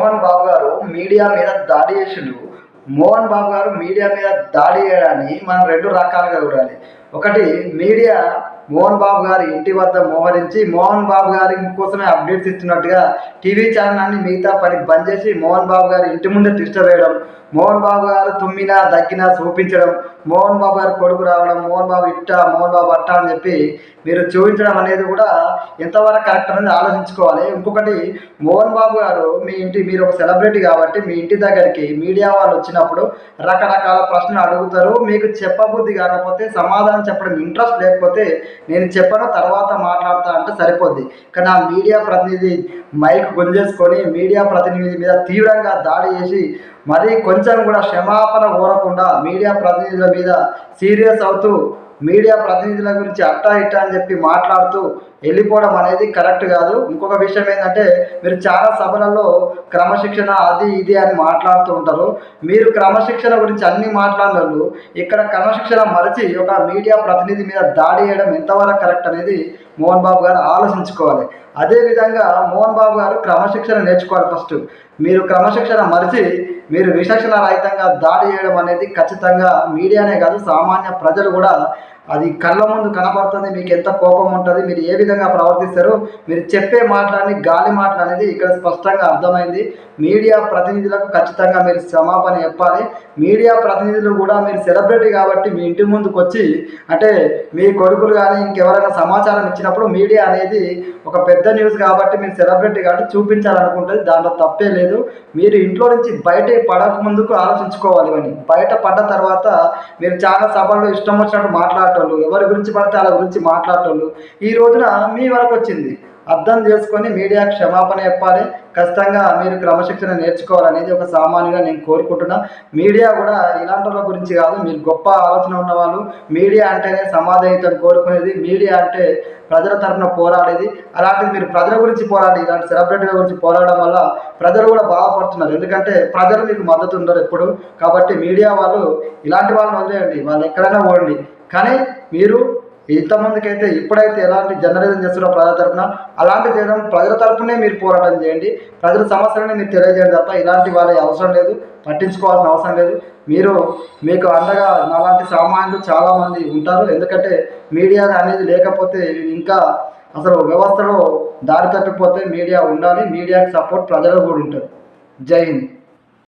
మోహన్ బాబు గారు మీడియా మీద దాడి చేసిండు. మోహన్ బాబు గారు మీడియా మీద దాడి చేయడాన్ని మనం రెండు రకాలుగా చూడాలి. ఒకటి, మీడియా మోహన్ బాబు గారి ఇంటి వద్ద మోహరించి మోహన్ బాబు గారి కోసమే అప్డేట్స్ ఇస్తున్నట్టుగా టీవీ ఛానల్ అన్ని మిగతా పని బంద్ చేసి మోహన్ బాబు గారి ఇంటి ముందే డిస్టర్బ్ వేయడం, మోహన్ బాబు గారు తుమ్మినా దగ్గినా చూపించడం, మోహన్ బాబు గారి కొడుకు రావడం, మోహన్ బాబు ఇట్ట మోహన్ బాబు అట్ట అని చెప్పి మీరు చూపించడం అనేది కూడా ఎంతవరకు కరెక్ట్ అనేది ఆలోచించుకోవాలి. ఇంకొకటి, మోహన్ బాబు గారు మీరు ఒక సెలబ్రిటీ కాబట్టి మీ ఇంటి దగ్గరికి మీడియా వాళ్ళు వచ్చినప్పుడు రకరకాల ప్రశ్నలు అడుగుతారు. మీకు చెప్పబుద్ధి కాకపోతే, సమాధానం చెప్పడం ఇంట్రెస్ట్ లేకపోతే నేను చెప్పను తర్వాత మాట్లాడతా అంటే సరిపోద్ది. కానీ ఆ మీడియా ప్రతినిధి మైక్ గుంజేసుకొని మీడియా ప్రతినిధి మీద తీవ్రంగా దాడి చేసి మరీ కొంచెం కూడా క్షమాపణ కోరకుండా మీడియా ప్రతినిధుల మీద సీరియస్ అవుతూ మీడియా ప్రతినిధుల గురించి అట్టా ఇట్టా అని చెప్పి మాట్లాడుతూ వెళ్ళిపోవడం అనేది కరెక్ట్ కాదు. ఇంకొక విషయం ఏంటంటే, మీరు చాలా సభలలో క్రమశిక్షణ అది ఇది అని మాట్లాడుతూ ఉంటారు. మీరు క్రమశిక్షణ గురించి అన్ని మాట్లాడినోళ్ళు ఇక్కడ క్రమశిక్షణ మరచి ఒక మీడియా ప్రతినిధి మీద దాడి చేయడం ఎంతవరకు కరెక్ట్ అనేది మోహన్ బాబు గారు ఆలోచించుకోవాలి. అదేవిధంగా మోహన్ బాబు గారు క్రమశిక్షణ నేర్చుకోవాలి. ఫస్ట్ మీరు క్రమశిక్షణ మరిచి మీరు విచక్షణ రహితంగా దాడి చేయడం అనేది ఖచ్చితంగా మీడియానే కాదు, సామాన్య ప్రజలు కూడా అది కళ్ళ ముందు కనపడుతుంది. మీకు ఎంత కోపం ఉంటుంది, మీరు ఏ విధంగా ప్రవర్తిస్తారు, మీరు చెప్పే మాటలని గాలి మాటలు అనేది ఇక్కడ స్పష్టంగా అర్థమైంది. మీడియా ప్రతినిధులకు ఖచ్చితంగా మీరు క్షమాపణ చెప్పాలి. మీడియా ప్రతినిధులు కూడా మీరు సెలబ్రిటీ కాబట్టి మీ ఇంటి ముందుకు వచ్చి, అంటే మీ కొడుకులు కానీ ఇంకెవరైనా సమాచారం ఇచ్చినప్పుడు మీడియా అనేది ఒక పెద్ద న్యూస్ కాబట్టి మీరు సెలబ్రిటీ కాబట్టి చూపించాలనుకుంటుంది, దాంట్లో తప్పే లేదు. మీరు ఇంట్లో నుంచి బయట పడక ముందుకు ఆలోచించుకోవాలి. ఇవన్నీ బయట పడ్డ తర్వాత మీరు చాలా సభల్లో ఇష్టం వచ్చినట్టు మాట్లాడేటోళ్ళు, ఎవరి గురించి పడితే వాళ్ళ గురించి మాట్లాడేటోళ్ళు ఈ రోజున మీ వరకు వచ్చింది. అర్థం చేసుకొని మీడియా క్షమాపణ చెప్పాలి. ఖచ్చితంగా మీరు క్రమశిక్షణ నేర్చుకోవాలనేది ఒక సామాన్యుగా నేను కోరుకుంటున్నా. మీడియా కూడా ఇలాంటి వాళ్ళ గురించి కాదు, మీరు గొప్ప ఆలోచన ఉన్నవాళ్ళు. మీడియా అంటేనే సమాధానం కోరుకునేది, మీడియా అంటే ప్రజల తరఫున పోరాడేది. అలాంటిది మీరు ప్రజల గురించి పోరాడి ఇలాంటి సెలబ్రిటీల గురించి పోరాడడం వల్ల ప్రజలు కూడా బాధపడుతున్నారు. ఎందుకంటే ప్రజలు మీకు మద్దతు ఉండరు ఎప్పుడు. కాబట్టి మీడియా వాళ్ళు ఇలాంటి వాళ్ళని వదిలేయండి, వాళ్ళు ఎక్కడైనా పోండి. కానీ మీరు ఇంతమందికైతే ఇప్పుడైతే ఎలాంటి జర్నలిజం చేస్తున్నారో ప్రజల తరఫున అలాంటి చేయడం, ప్రజల తరఫునే మీరు పోరాటం చేయండి. ప్రజల సమస్యలని మీరు తెలియజేయండి తప్ప ఇలాంటి వాళ్ళ అవసరం లేదు, పట్టించుకోవాల్సిన అవసరం లేదు. మీకు అండగా నాలాంటి సామాన్యులు చాలామంది ఉంటారు. ఎందుకంటే మీడియా అనేది లేకపోతే ఇంకా అసలు వ్యవస్థలో దారి తప్పిపోతే మీడియా ఉండాలి. మీడియాకి సపోర్ట్ ప్రజలు కూడా ఉంటుంది. జై హింద్.